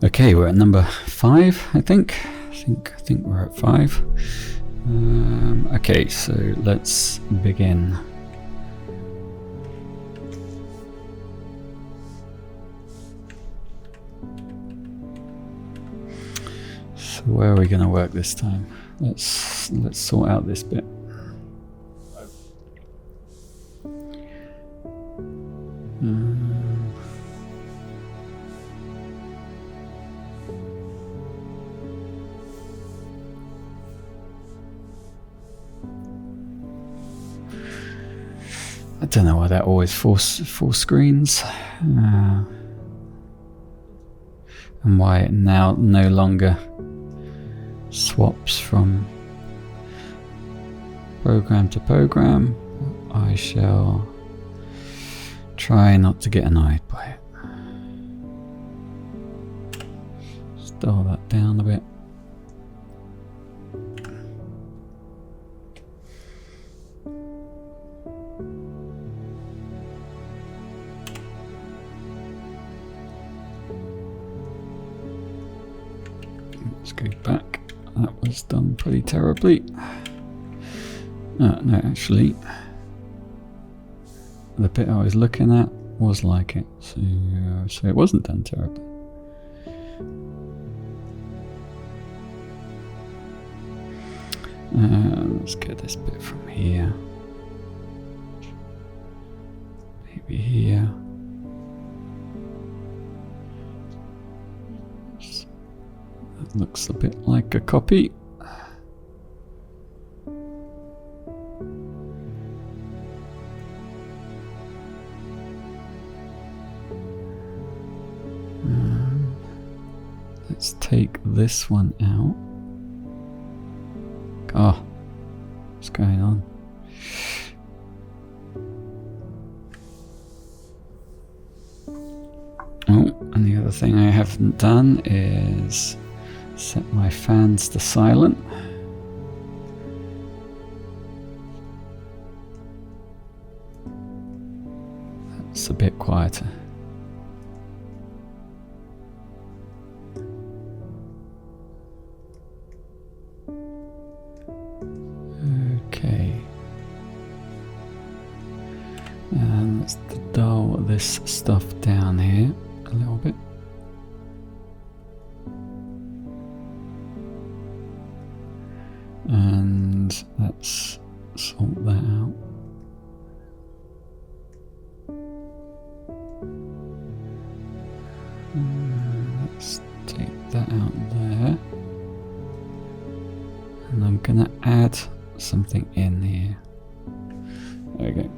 Okay, we're at number 5, I think. I think we're at 5. Okay, so let's begin. So where are we going to work this time? Let's sort out this bit. I don't know why that always full screens, and why it now no longer swaps from program to program. I shall try not to get annoyed by it. Dial that down a bit. Let's go back. That was done pretty terribly. No, actually, the bit I was looking at was like it, so it wasn't done terribly. Let's get this bit from here. Maybe here. That looks a bit like a copy. Let's take this one out. Oh, what's going on? Oh, and the other thing I haven't done is set my fans to silent. That's a bit quieter. Okay. And let's dial this stuff down here a little bit. And let's sort that out. Let's take that out there. And I'm gonna add something in here. There we go.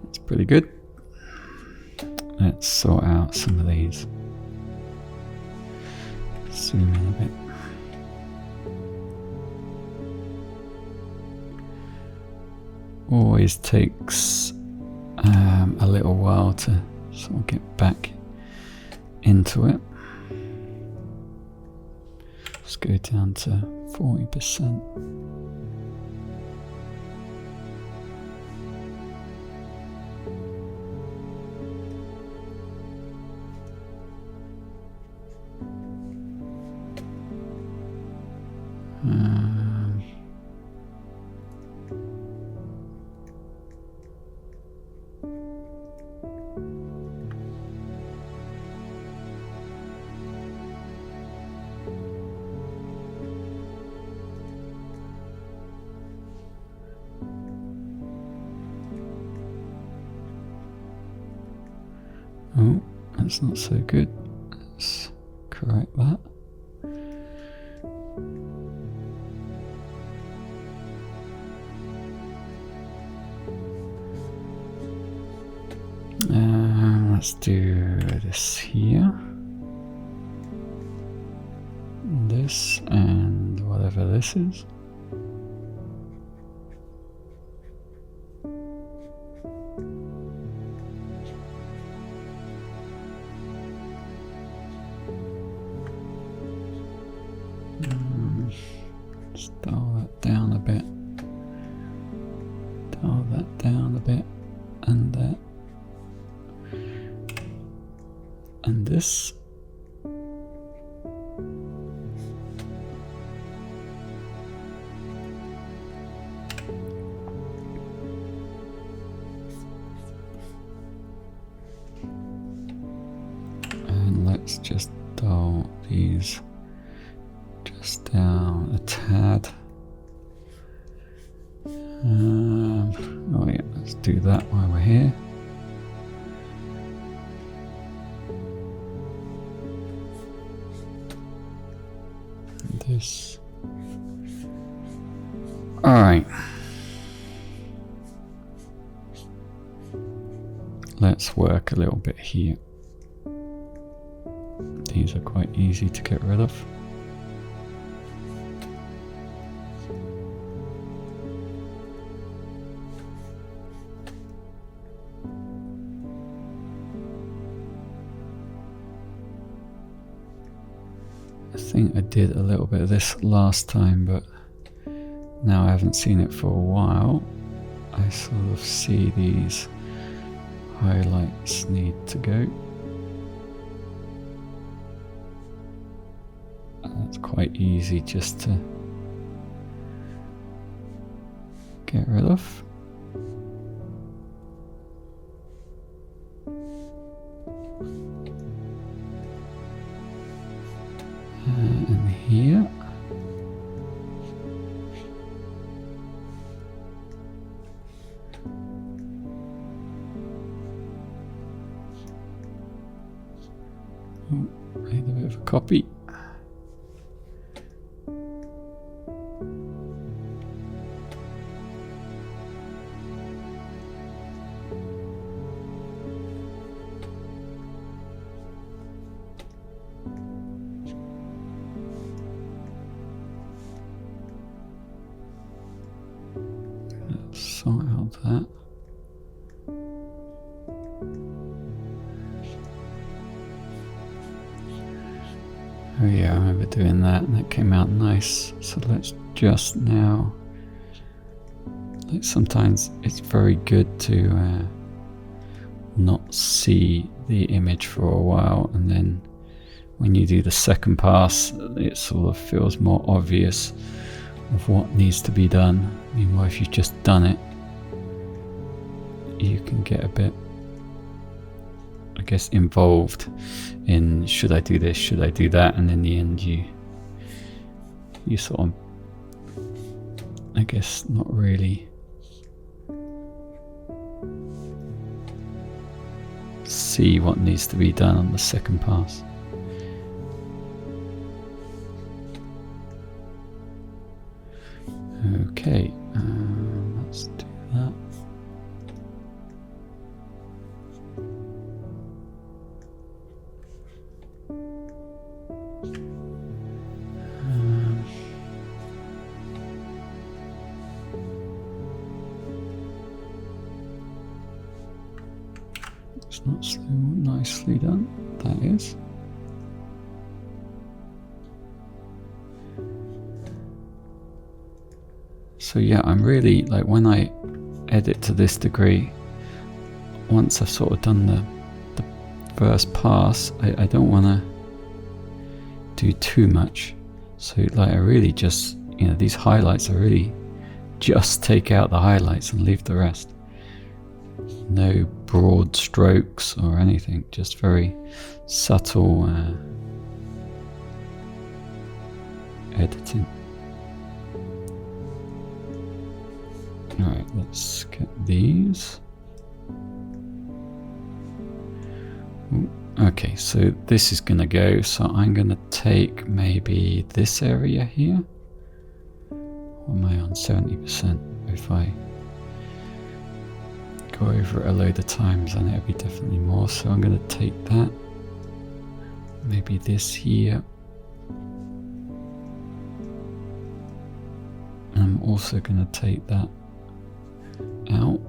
That's pretty good. Let's sort out some of these. Zoom in a bit. Always takes a little while to sort of get back into it. Let's go down to 40%. Oh, that's not so good. Let's correct that. Let's do this here. This and whatever this is. Let's dial that down a bit. Dial that down a bit. and that, and this. And let's just dull these just down a tad. Oh yeah, let's do that while we're here. And this. All right. Let's work a little bit here. These are quite easy to get rid of. I think I did a little bit of this last time, but now I haven't seen it for a while. I sort of see these highlights need to go. That's quite easy just to get rid of. And here. Oh, made a bit of a copy. Sort out that. Oh yeah, I remember doing that and that came out nice. So let's just now, like sometimes it's very good to not see the image for a while, and then when you do the second pass it sort of feels more obvious of what needs to be done. Meanwhile, if you've just done it, you can get a bit, I guess, involved in should I do this, should I do that, and in the end you sort of, I guess, not really see what needs to be done on the second pass. Okay, let's do that. It's not so nicely done, that is. So yeah, I'm really, like, when I edit to this degree, once I've sort of done the first pass, I don't want to do too much. So like I really just, you know, these highlights, I really just take out the highlights and leave the rest. No broad strokes or anything, just very subtle editing. Alright, let's get these. Ooh, okay, so this is gonna go, so I'm gonna take maybe this area here. Or am I on 70%? If I go over it a load of times, then it'll be definitely more, so I'm gonna take that. Maybe this here. And I'm also gonna take that out.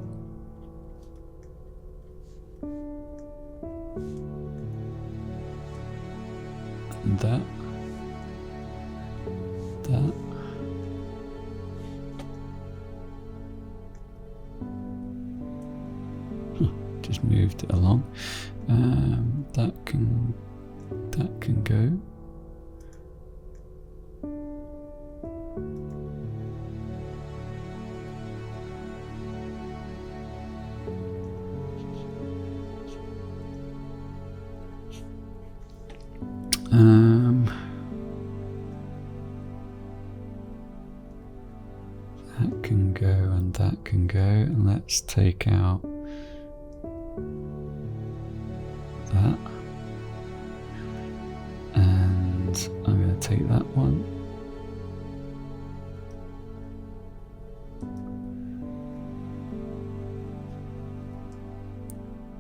And that. just moved it along. That can go. That can go and that can go, and let's take out that, and I'm going to take that one.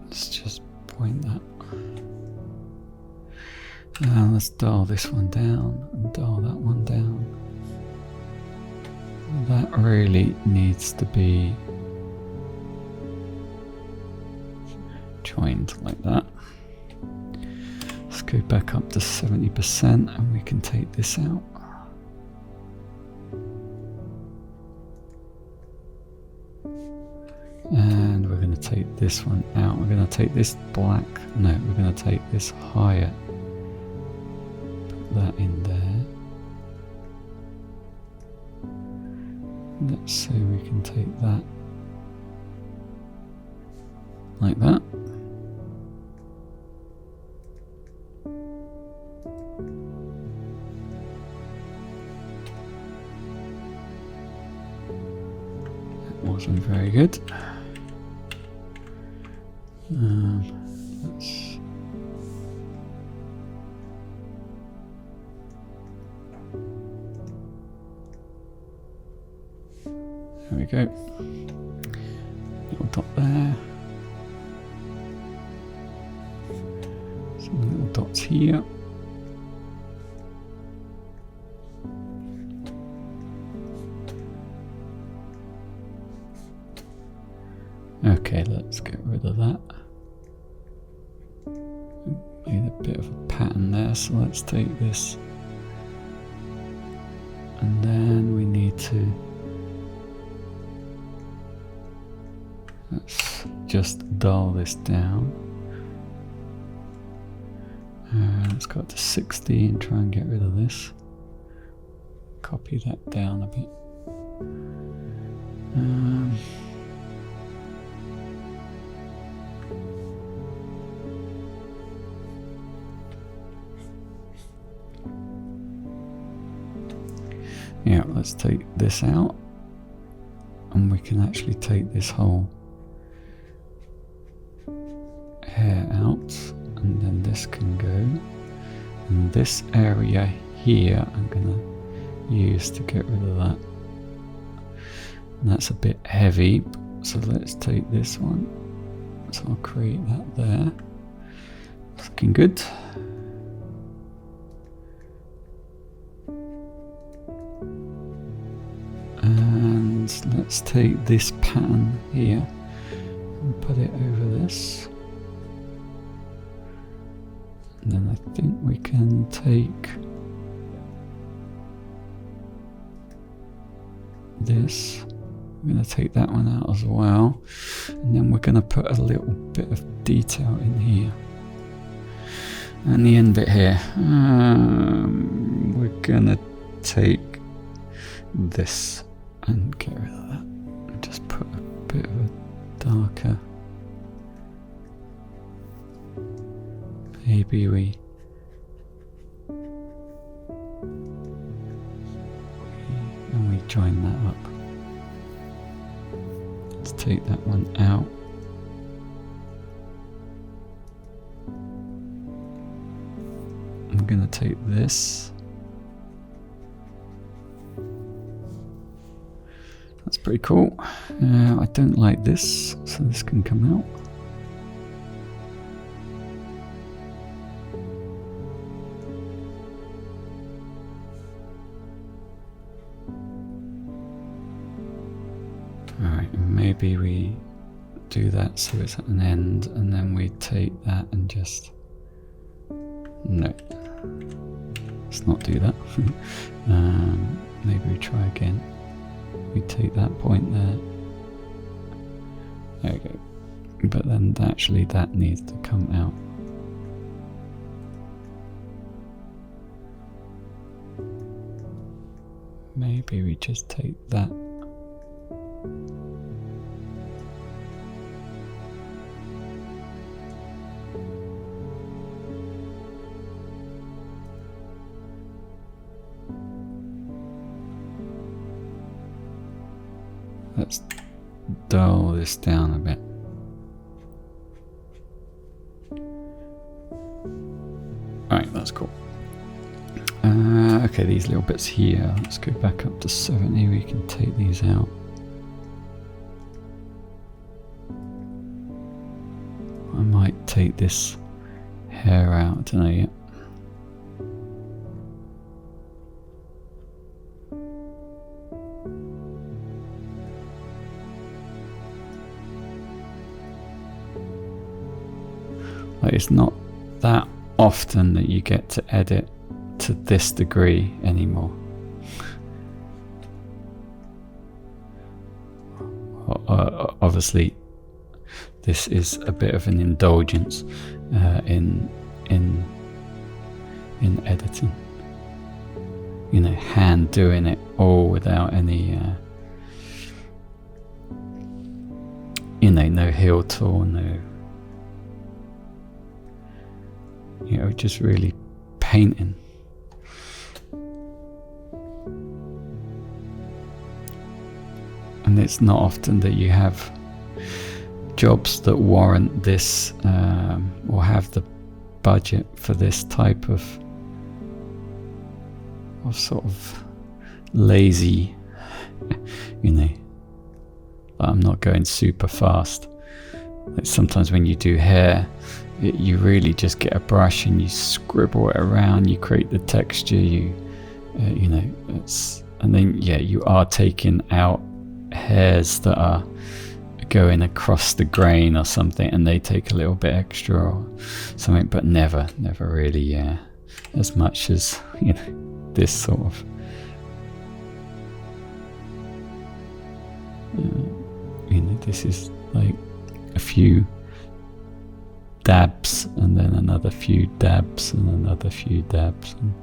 Let's just point that. And let's dial this one down and dial that one down. That really needs to be joined like that. Let's go back up to 70% and we can take this out. And we're going to take this one out. We're going to take this black. No, we're going to take this higher. Put that in there. Let's see, we can take that like that. That wasn't very good. Let's there we go. Little dot there. Some little dots here. Okay, let's get rid of that. Made a bit of a pattern there, so let's take this. And then we need to let's just dial this down. Let's go up to 60 and try and get rid of this. Copy that down a bit. Yeah, let's take this out. And we can actually take this whole hair out, and then this can go, and this area here I'm gonna use to get rid of that, and that's a bit heavy, so let's take this one, so I'll create that there. It's looking good. And let's take this pattern here and put it over this. And then I think we can take this. We're going to take that one out as well. And then we're going to put a little bit of detail in here. And the end bit here. We're going to take this and get rid of that. And just put a bit of a darker. Maybe we join that up. Let's take that one out. I'm going to take this. That's pretty cool. I don't like this, so this can come out. Alright, maybe we do that so it's at an end, and then we take that and just... No. Let's not do that. Maybe we try again. We take that point there. There we go. but then actually that needs to come out. Maybe we just take that. Let's dull this down a bit. Alright, that's cool. Okay, these little bits here, let's go back up to 70, we can take these out. I might take this hair out, I don't know yet. Like, it's not that often that you get to edit to this degree anymore. Obviously, this is a bit of an indulgence in editing. You know, hand doing it all without any, you know, no heel tool, no, you know, just really painting. And it's not often that you have jobs that warrant this or have the budget for this type of sort of lazy, you know, I'm not going super fast. Like sometimes when you do hair, you really just get a brush and you scribble it around, you create the texture, you know, and then yeah, you are taking out hairs that are going across the grain or something, and they take a little bit extra or something, but never really as much as, you know, this sort of you know, this is like a few dabs and then another few dabs and another few dabs, and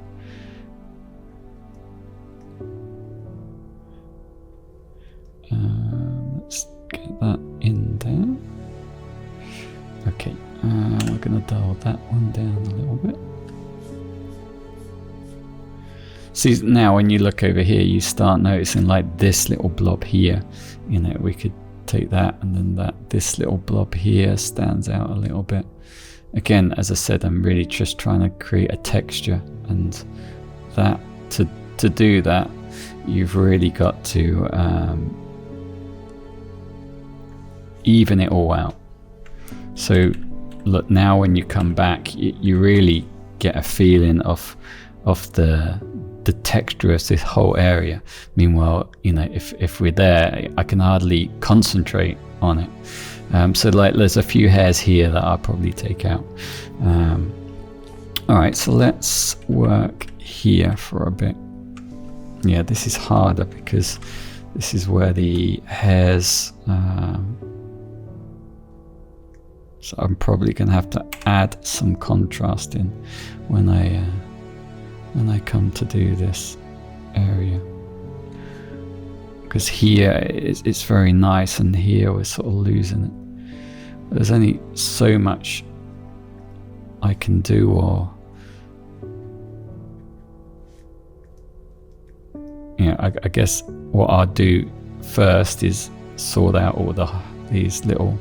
let's get that in there. Okay, we're going to dial that one down a little bit. See, now when you look over here, you start noticing like this little blob here, you know, we could take that, and then this little blob here stands out a little bit. Again, as I said, I'm really just trying to create a texture, and that to do that, you've really got to even it all out. So look, now when you come back, you really get a feeling of the texture of this whole area. Meanwhile, you know, if we're there, I can hardly concentrate on it. So like there's a few hairs here that I'll probably take out. Alright, so let's work here for a bit. Yeah, this is harder because this is where the hairs, so I'm probably going to have to add some contrast in when I come to do this area, because here it's very nice and here we're sort of losing it. There's only so much I can do, or you know, I guess what I'll do first is sort out all these little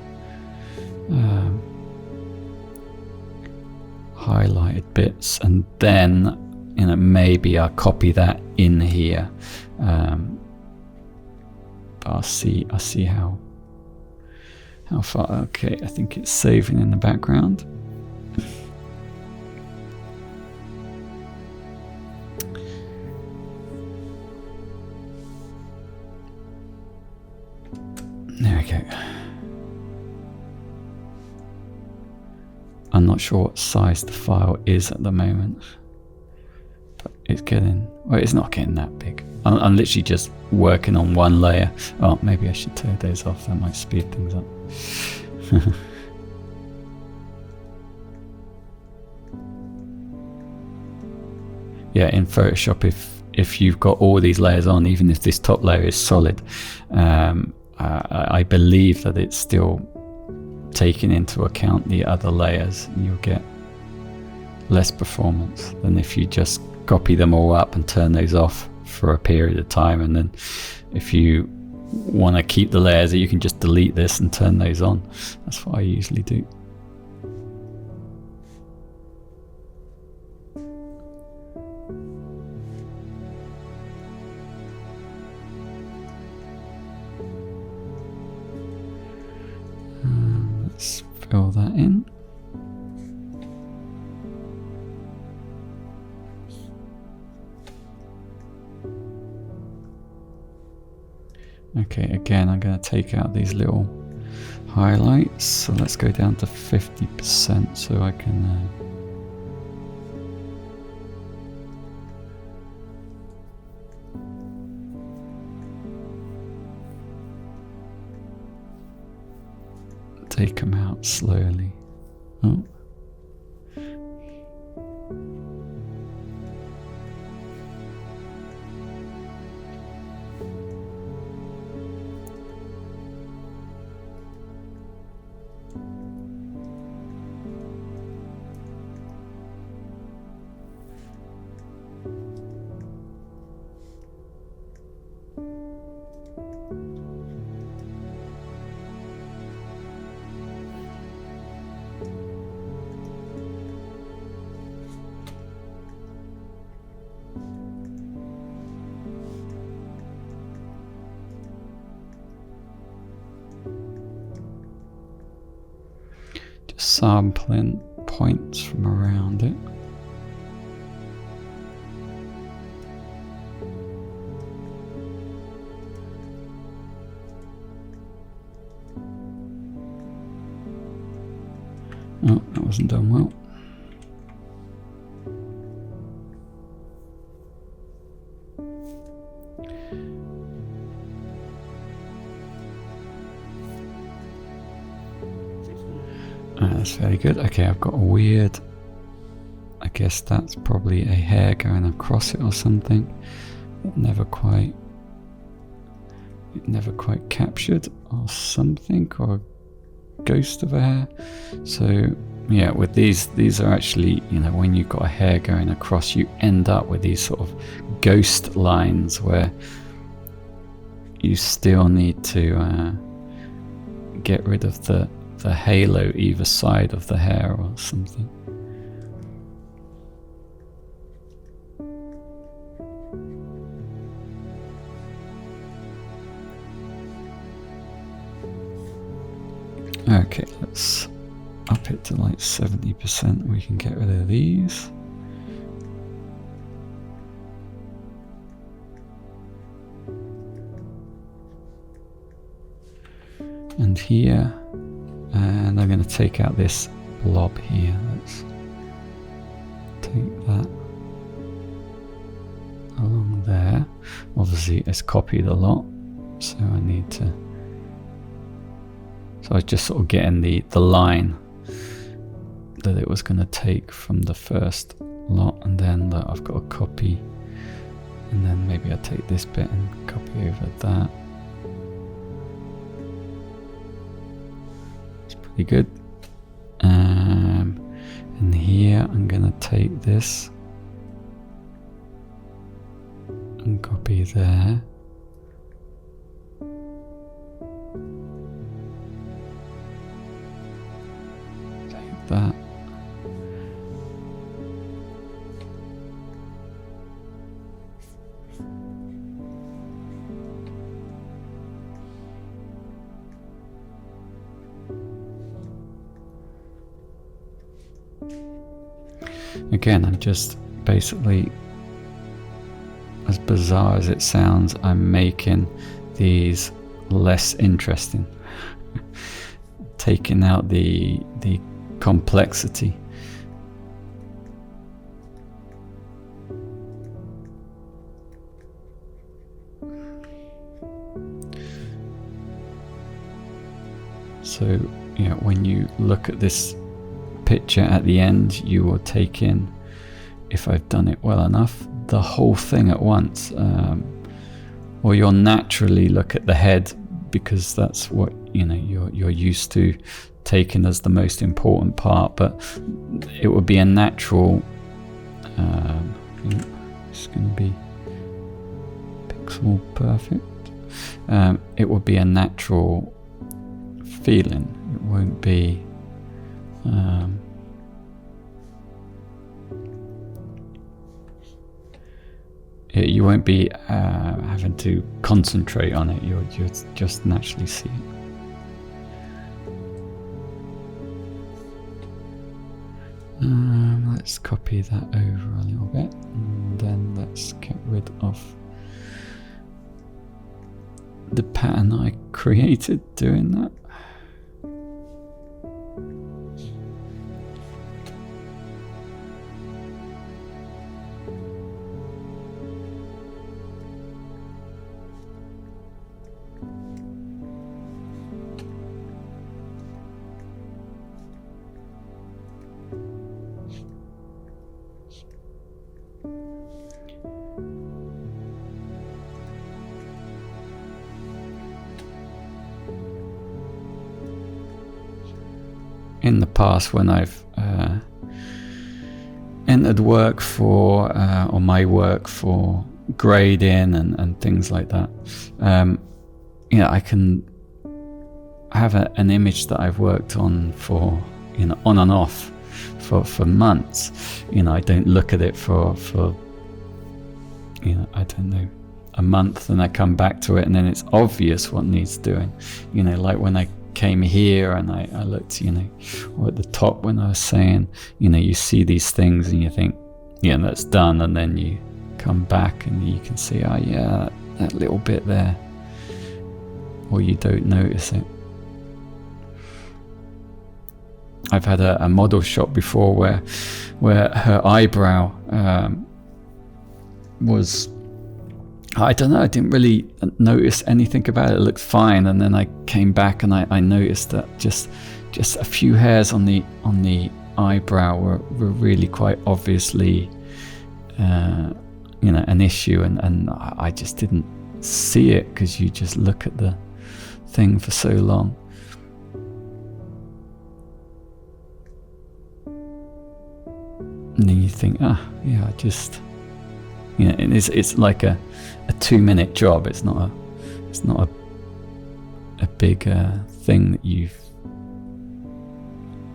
highlighted bits, and then, you know, maybe I'll copy that in here. I'll see how far. Okay, I think it's saving in the background. There we go. I'm not sure what size the file is at the moment, but it's getting, well, it's not getting that big. I'm literally just working on one layer. Oh, maybe I should turn those off, that might speed things up. Yeah, in Photoshop, if you've got all these layers on, even if this top layer is solid, I believe that it's still taking into account the other layers, and you'll get less performance than if you just copy them all up and turn those off for a period of time. And then if you want to keep the layers, you can just delete this and turn those on. That's what I usually do. Let's fill that in. Okay, again, I'm going to take out these little highlights. So let's go down to 50% so I can take them out slowly. Oh. Sampling points from around it. Oh, that wasn't done well. That's very good. Okay, I've got a weird, I guess that's probably a hair going across it or something. It never quite captured, or something, or a ghost of a hair. So yeah, with these are actually, you know, when you've got a hair going across, you end up with these sort of ghost lines where you still need to get rid of the halo either side of the hair or something. Okay, let's up it to like 70%. We can get rid of these. And here, and I'm going to take out this blob here. Let's take that along there. Obviously it's copied a lot, so I need to, so I was just sort of getting the line that it was going to take from the first lot, and then that I've got a copy, and then maybe I take this bit and copy over that. Pretty good. And here I'm gonna take this and copy there. Take that. Again, I'm just basically, as bizarre as it sounds, I'm making these less interesting, taking out the complexity. So when you look at this picture at the end, you will take in, if I've done it well enough, the whole thing at once. Or you'll naturally look at the head, because that's what you're used to taking as the most important part. But it would be a natural. It's going to be pixel perfect. It would be a natural feeling. It won't be. You won't be having to concentrate on it. You'll just naturally see it. Let's copy that over a little bit, and then let's get rid of the pattern I created doing that. In the past, when I've entered work for, or my work for grading and things like that, I can have an image that I've worked on for, on and off for months. I don't look at it for I don't know, a month, and I come back to it, and then it's obvious what needs doing. Like when I came here and I looked, or at the top when I was saying, you see these things and you think, that's done, and then you come back and you can see, that little bit there, or you don't notice it. I've had a model shot before where her eyebrow was, I don't know, I didn't really notice anything about it. It looked fine, and then I came back and I noticed that just a few hairs on the eyebrow were really quite obviously an issue, and I just didn't see it, because you just look at the thing for so long. And then you think, it's like a 2-minute job. It's not a big thing that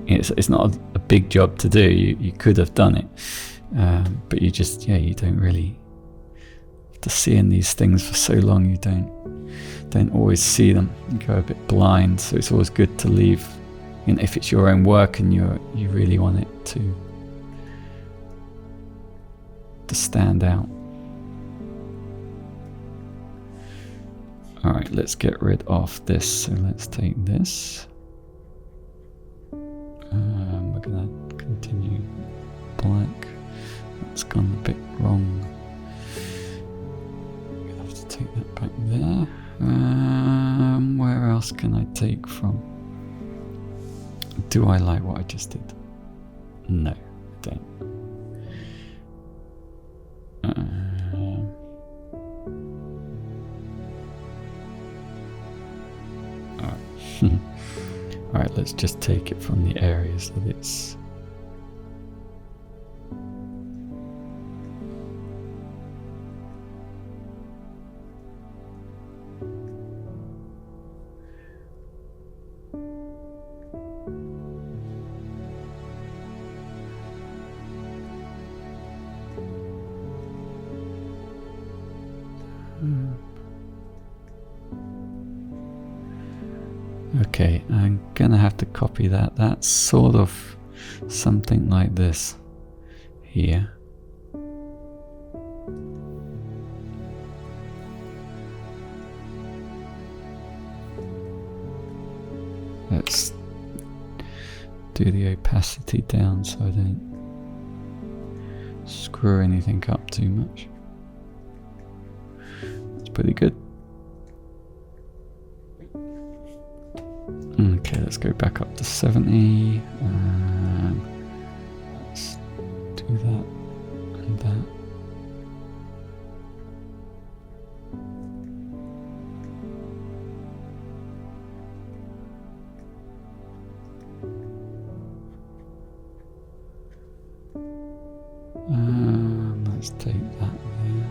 it's not a big job to do. You could have done it, but you just you don't really, after seeing these things for so long, you don't always see them. You go a bit blind. So it's always good to leave, if it's your own work and you really want it to stand out. Alright, let's get rid of this. So let's take this. We're gonna continue black. That's gone a bit wrong. I'm gonna have to take that back there. Where else can I take from? Do I like what I just did? No, I don't. Alright, let's just take it from the areas that it's Okay, I'm gonna have to copy that. That's sort of something like this here. Let's do the opacity down so I don't screw anything up too much. That's pretty good. Okay, let's let's go back up to 70. Let's do that and that. Let's take that there.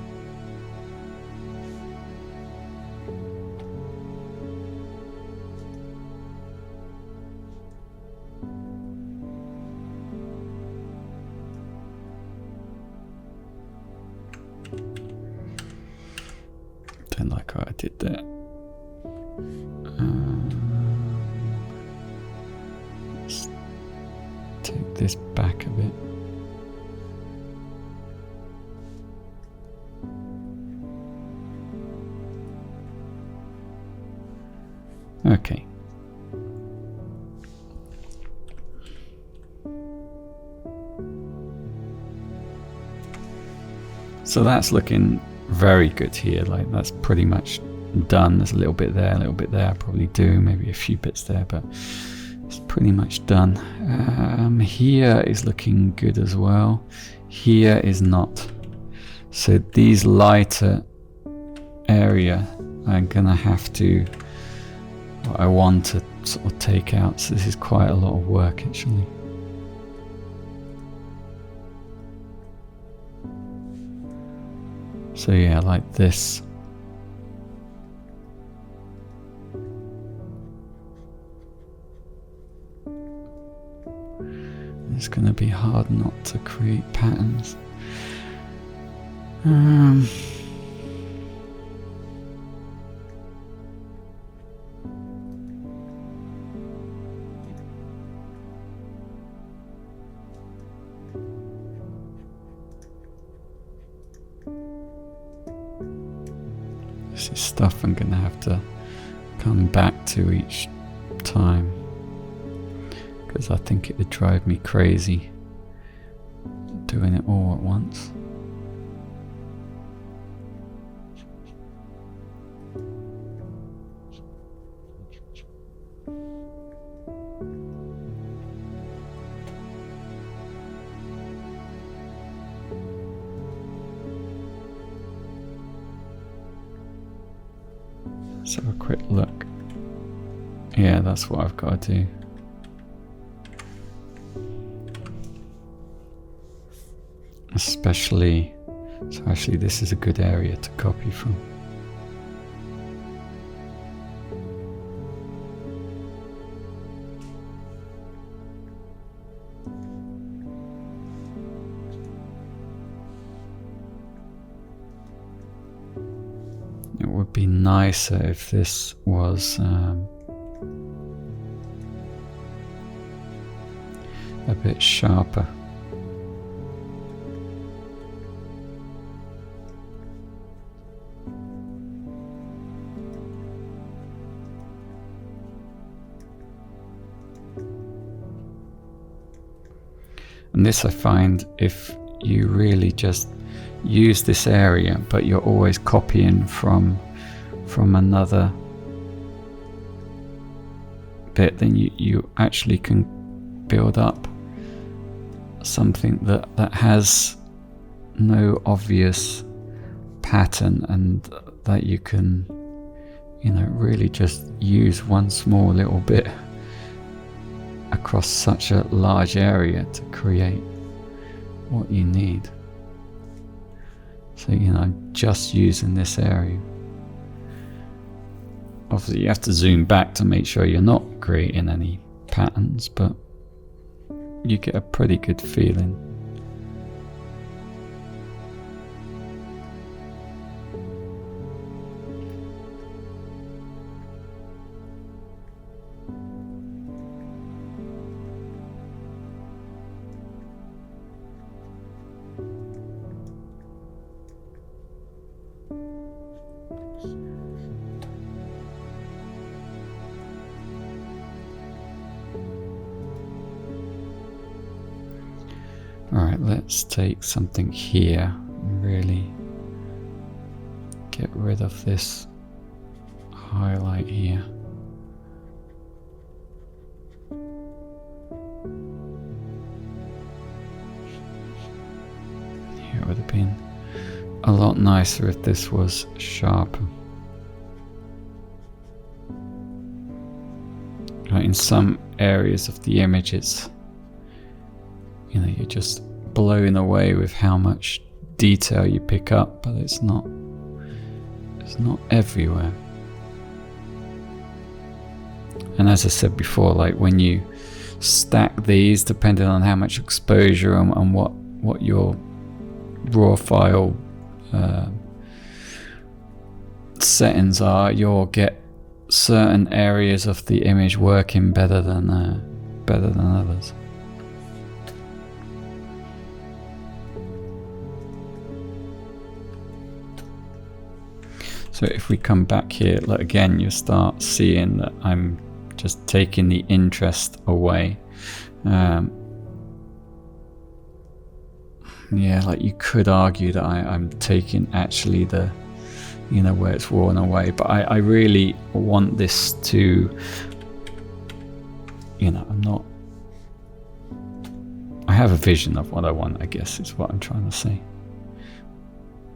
Don't like how I did that. Let's take this back a bit. Okay. So that's looking very good here. Like that's pretty much done. There's a little bit there, a little bit there. I probably do maybe a few bits there, but it's pretty much done. Here is looking good as well. Here is not. So these lighter area I'm gonna have to, I want to sort of take out. So this is quite a lot of work actually. So yeah, like this. It's going to be hard not to create patterns. This is stuff I'm going to have to come back to each time, because I think it would drive me crazy doing it all at once. Let's have a quick look. Yeah, that's what I've got to do. Especially, so actually this is a good area to copy from. It would be nicer if this was a bit sharper. And this I find, if you really just use this area, but you're always copying from another bit, then you actually can build up something that has no obvious pattern, and that you can, you know, really just use one small little bit across such a large area to create what you need. So, you know, just using this area. Obviously you have to zoom back to make sure you're not creating any patterns, but you get a pretty good feeling. Alright, let's take something here and really get rid of this highlight here. a lot nicer if this was sharper. In some areas of the image, it's, you're just blown away with how much detail you pick up, but it's not everywhere. And as I said before, like when you stack these, depending on how much exposure and what your raw file settings are, you'll get certain areas of the image working better than others. So if we come back here, like again, you start seeing that I'm just taking the interest away. Yeah, like you could argue that I'm taking actually the, where it's worn away, but I really want this to, I have a vision of what I want, I guess is what I'm trying to say.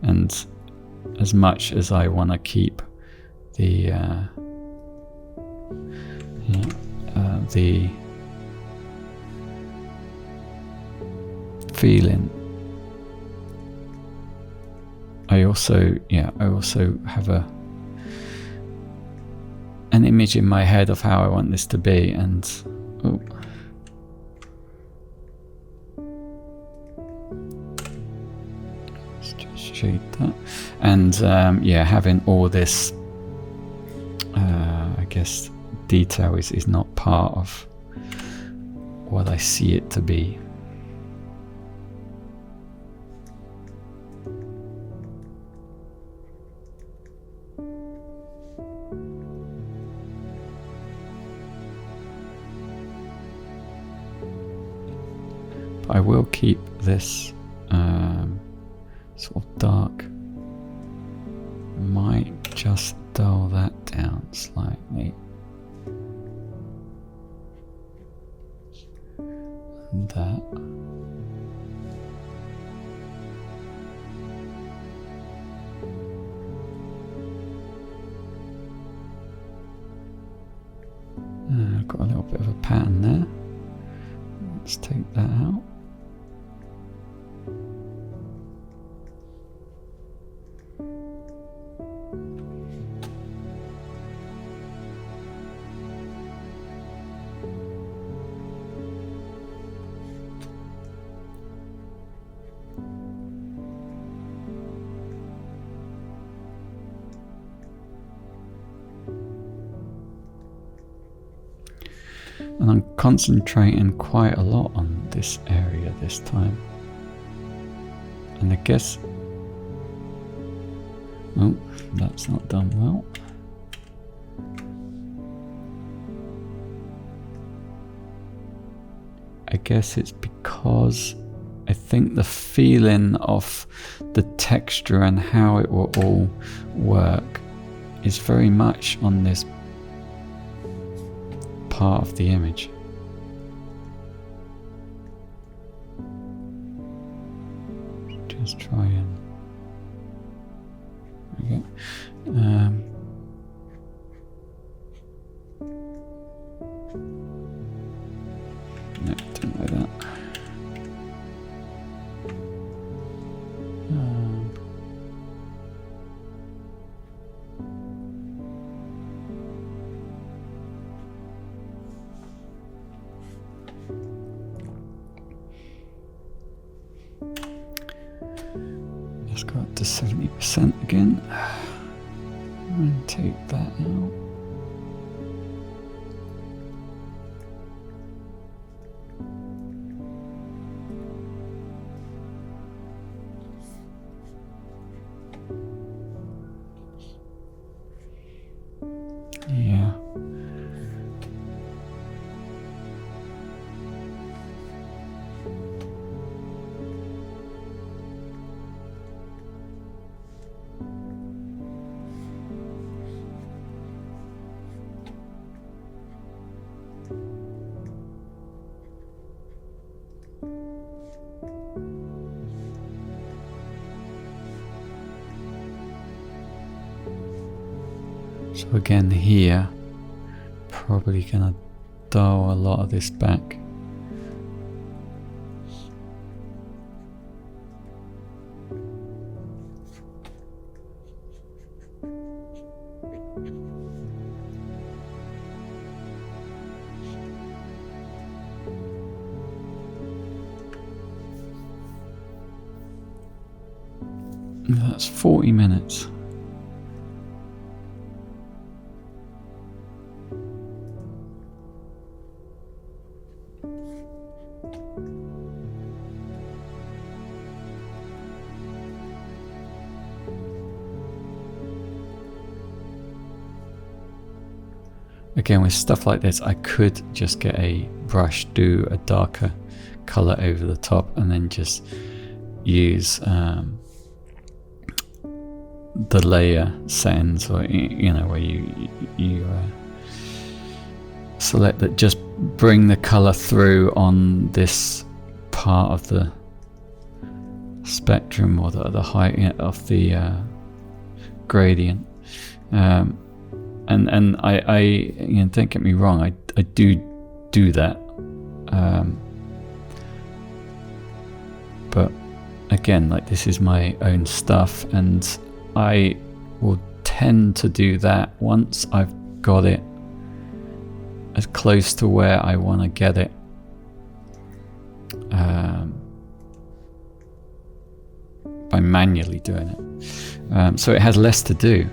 And as much as I want to keep the feeling, I also have an image in my head of how I want this to be, and let's just shade that, and having all this I guess detail is not part of what I see it to be. I will keep this sort of dark. Might just dull that down slightly. And that. I've got a little bit of a pattern there. Let's take that out. And I'm concentrating quite a lot on this area this time. And I guess, oh, that's not done well. I guess it's because I think the feeling of the texture and how it will all work is very much on this part of the image. Just try and okay. No, don't like that. Let's go up to 70% again. And take that out. Yeah. So again here, probably gonna dull a lot of this back. That's 40 minutes. Again, with stuff like this, I could just get a brush, do a darker color over the top, and then just use the layer settings, or you know, where you select that, just bring the color through on this part of the spectrum, or the height of the gradient. And I you know, don't get me wrong, I do that, but again, like, this is my own stuff, and I will tend to do that once I've got it as close to where I want to get it. By manually doing it, so it has less to do.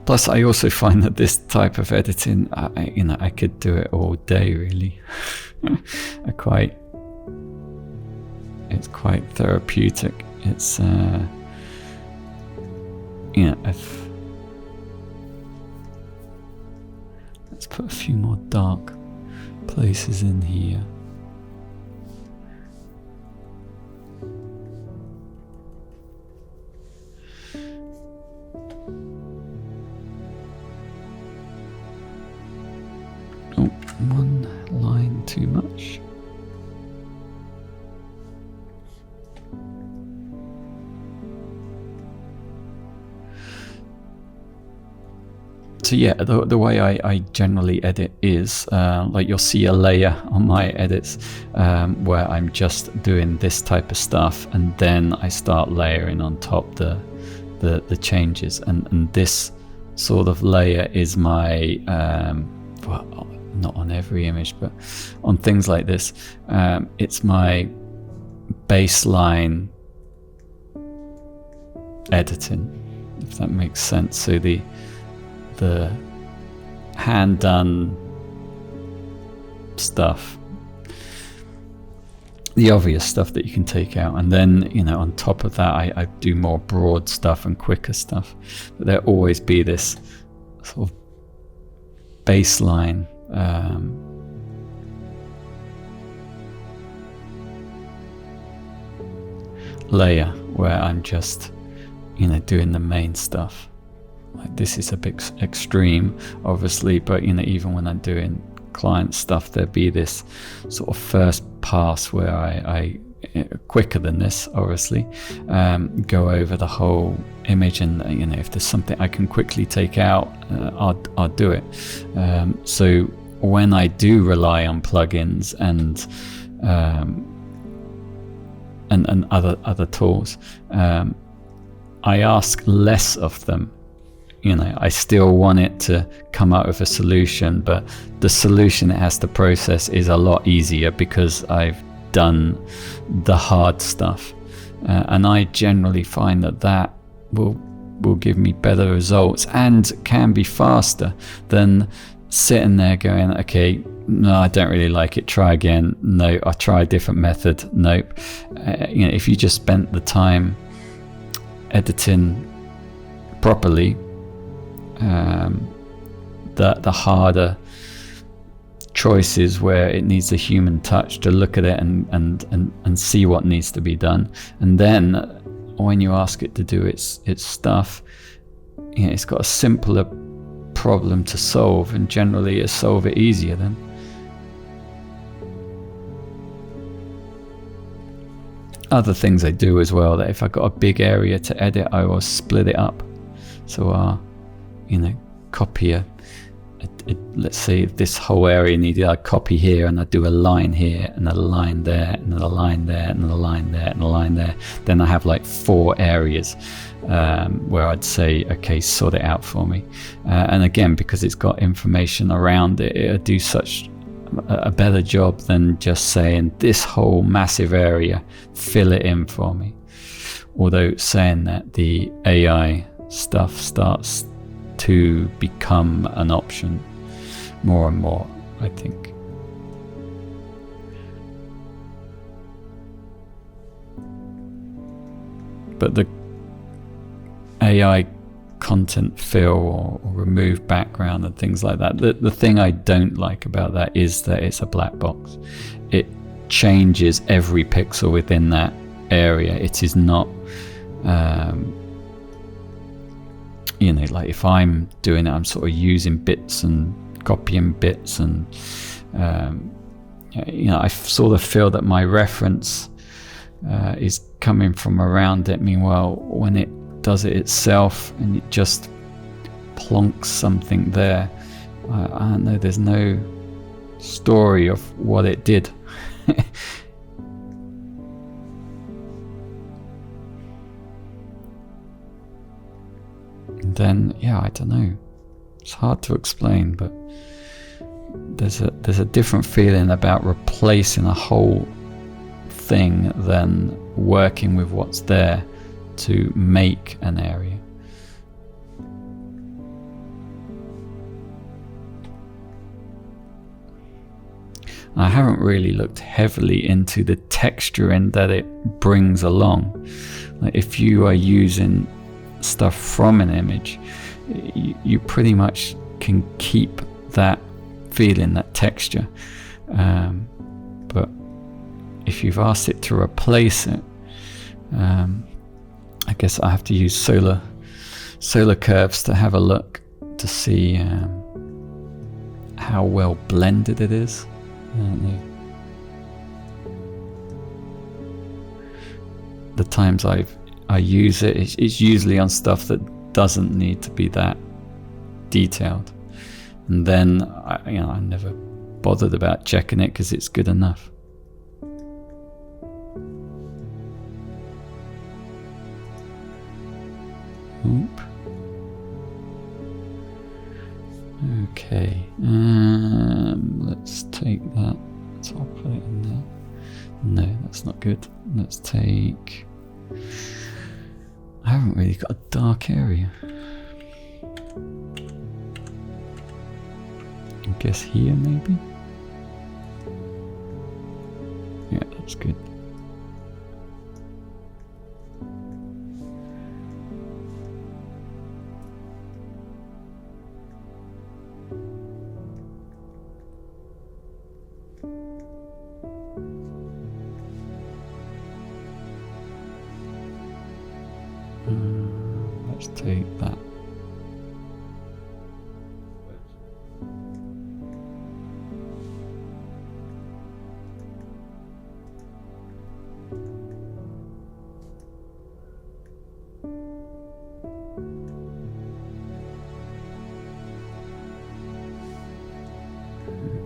Plus, I also find that this type of editing, you know, I could do it all day, really. It's quite therapeutic. It's, you know, let's put a few more dark places in here. One line too much. So yeah, the way I generally edit is, like, you'll see a layer on my edits where I'm just doing this type of stuff, and then I start layering on top the changes, and this sort of layer is my well, not on every image, but on things like this, it's my baseline editing, if that makes sense. So the hand done stuff, the obvious stuff that you can take out, and then, you know, on top of that, I do more broad stuff and quicker stuff, but there'll always be this sort of baseline layer where I'm just, you know, doing the main stuff. Like, this is a bit extreme, obviously, but, you know, even when I'm doing client stuff, there'll be this sort of first pass where I quicker than this, obviously, go over the whole image, and, you know, if there's something I can quickly take out, I'll do it. So when I do rely on plugins and other tools, I ask less of them. You know, I still want it to come out with a solution, but the solution it has to process is a lot easier because I've done the hard stuff, and I generally find that will give me better results and can be faster than sitting there going, okay, no, I don't really like it, try again, no, I'll try a different method, nope. You know, if you just spent the time editing properly, the harder choices where it needs a human touch to look at it and see what needs to be done, and then when you ask it to do its stuff, you know, it's got a simpler problem to solve, and generally it solve it easier then. other things I do as well, that if I've got a big area to edit, I will split it up. So I'll, copy let's say this whole area needed, I copy here and I do a line here and a line there and a line there and a line there and a line there. Then I have like 4 areas where I'd say, okay, sort it out for me. And again, because it's got information around it, it'll do such a better job than just saying this whole massive area, fill it in for me. Although saying that, the AI stuff starts to become an option more and more, I think. But the AI content fill or remove background and things like that, the thing I don't like about that is that it's a black box. It changes every pixel within that area. It is not like if I'm doing it, I'm sort of using bits and copying bits, and I sort of feel that my reference is coming from around it. Meanwhile, when it does it itself and it just plonks something there, I don't know, there's no story of what it did. And then, I don't know, it's hard to explain, but there's a different feeling about replacing a whole thing than working with what's there to make an area. I haven't really looked heavily into the texturing that it brings along. Like if you are using stuff from an image, you pretty much can keep that feeling, that texture. But if you've asked it to replace it, I guess I have to use solar curves to have a look to see how well blended it is. I don't know. The times I use it, it's usually on stuff that doesn't need to be that detailed, and then I never bothered about checking it because it's good enough. Oop. Okay, let's take that. So I'll put it in there. No, that's not good. Let's take. I haven't really got a dark area. I guess here maybe? Yeah, that's good. Let's take that.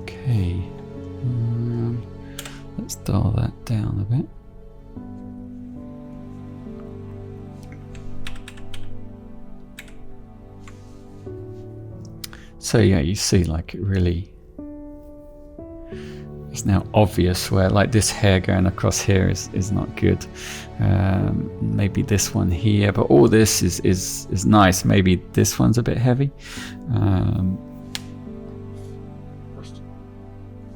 Okay, let's dial that down a bit. So yeah, you see, like it really is now obvious where, like, this hair going across here is not good. Maybe this one here, but all this is nice. Maybe this one's a bit heavy.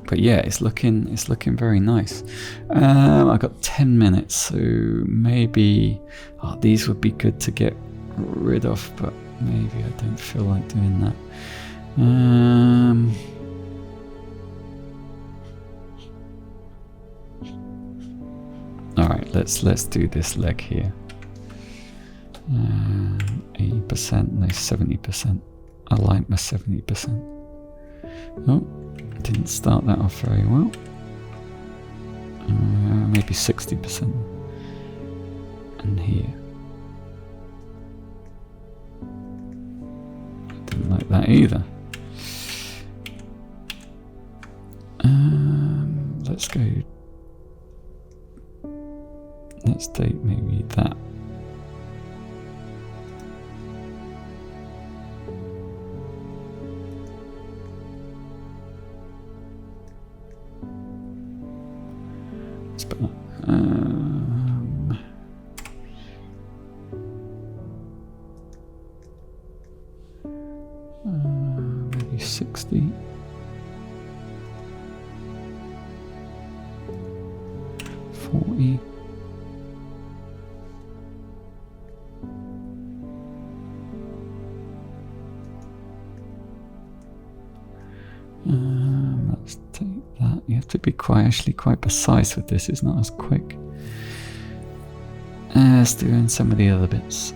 But yeah, it's looking very nice. I've got 10 minutes, so maybe these would be good to get rid of, but maybe I don't feel like doing that. All right, let's do this leg here. 80%, no, 70%. I like my 70%. Oh, didn't start that off very well. Maybe 60%. and here. Didn't like that either. Let's go. Let's take maybe that. Let's put that. Maybe 60. 40. Let's take that. You have to be quite precise with this. It's not as quick as doing some of the other bits.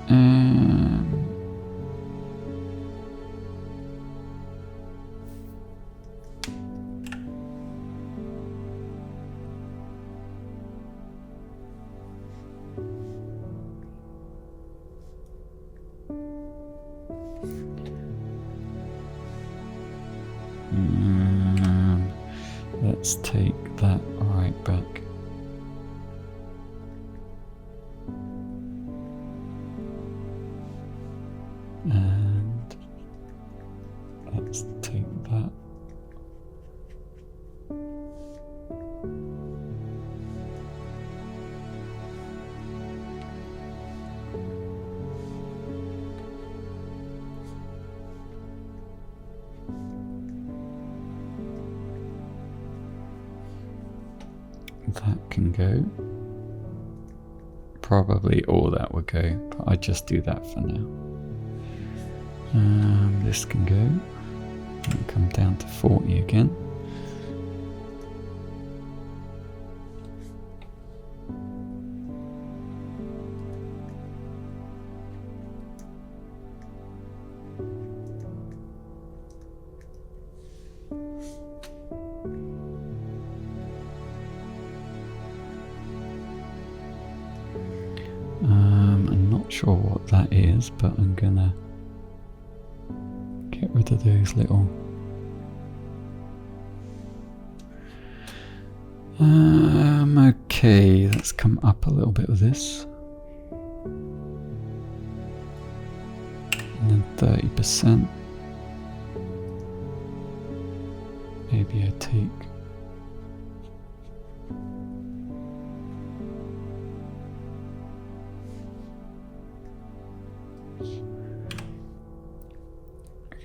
Let's take that right back. And let's take that. That can go. Probably all that would go, but I just do that for now. This can go. And come down to 40 again. I'm not sure what that is, but I'm gonna get rid of those little okay, let's come up a little bit with this. And then 30%. Maybe I take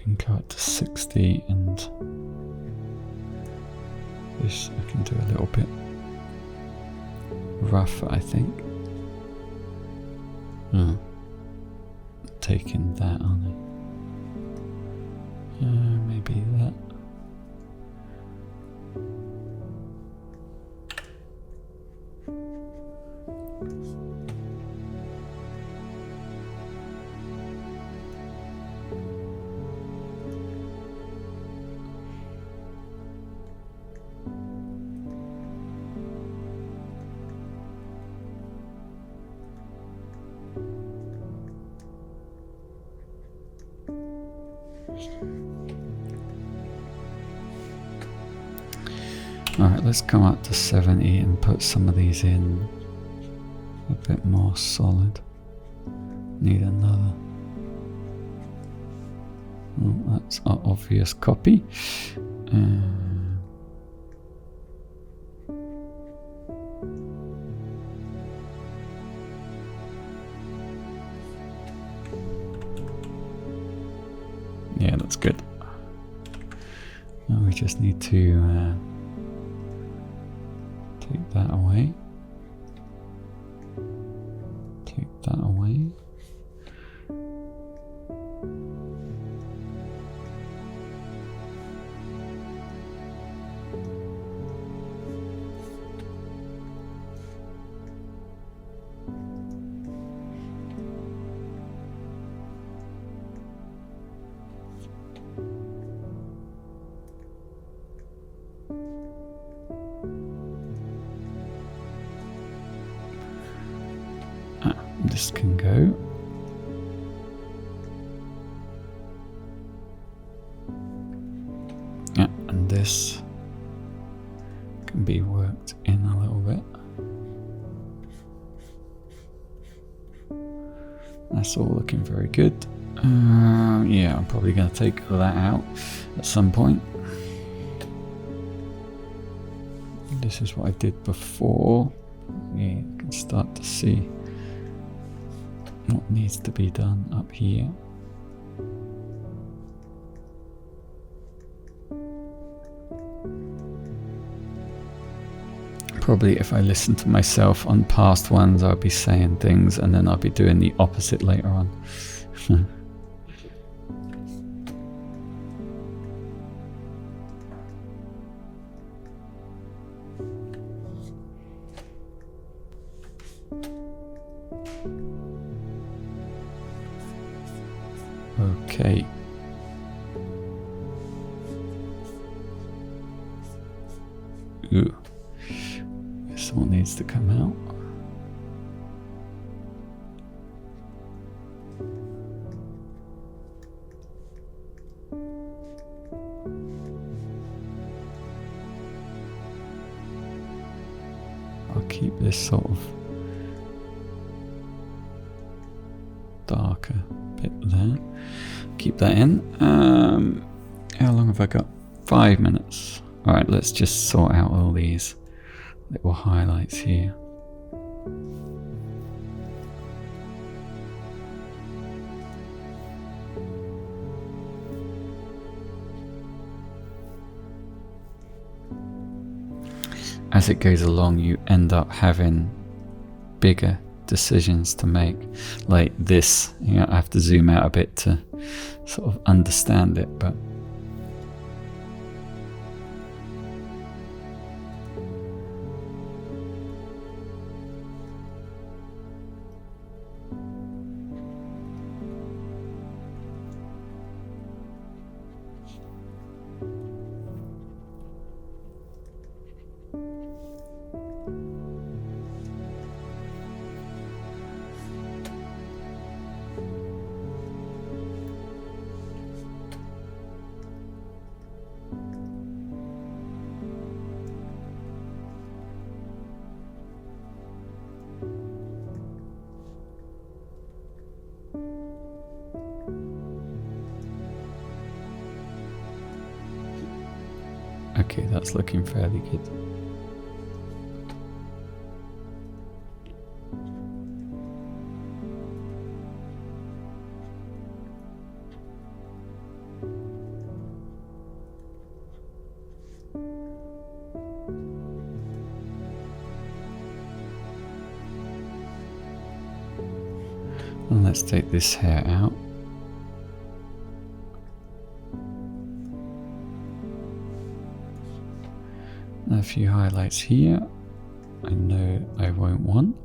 can go up to 60, and this I can do a little bit rougher, I think. Taking that on it. Maybe that. Alright, let's come up to 70 and put some of these in a bit more solid. Need another. Oh, that's an obvious copy. Yeah, that's good. Now we just need to take that away. Take that away. This can go. Yeah, and this can be worked in a little bit. That's all looking very good. Yeah, I'm probably going to take that out at some point. This is what I did before. Yeah, you can start to see what needs to be done up here. Probably if I listen to myself on past ones, I'll be saying things and then I'll be doing the opposite later on. Okay. Ooh. This one needs to come out. I'll keep this sort of darker bit there. Keep that in. How long have I got? 5 minutes. Alright, let's just sort out all these little highlights here. As it goes along, you end up having bigger decisions to make, like this. You know, I have to zoom out a bit to sort of understand it, but okay, that's looking fairly good. And let's take this hair out. A few highlights here. I know I won't want.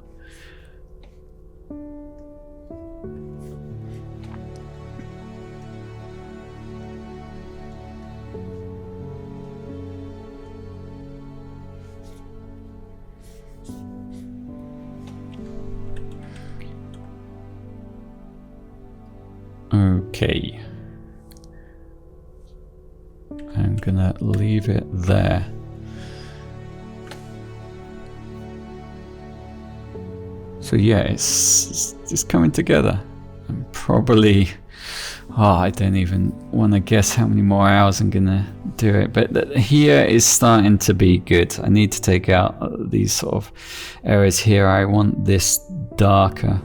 Okay. I'm gonna leave it there. So yeah, it's just coming together. I'm probably, I don't even want to guess how many more hours I'm gonna do it, but here is starting to be good. I need to take out these sort of areas here. I want this darker,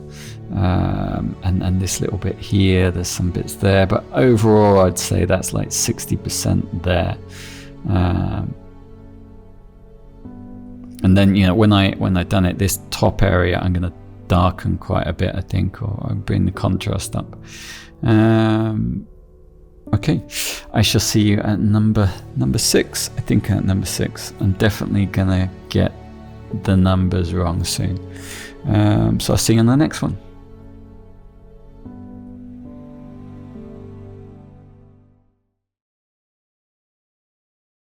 and this little bit here, there's some bits there, but overall I'd say that's like 60% there. And then, you know, when I done it, this top area I'm going to darken quite a bit, I think, or I'll bring the contrast up. Okay, I shall see you at number 6. I think at number 6. I'm definitely going to get the numbers wrong soon. So I'll see you on the next one.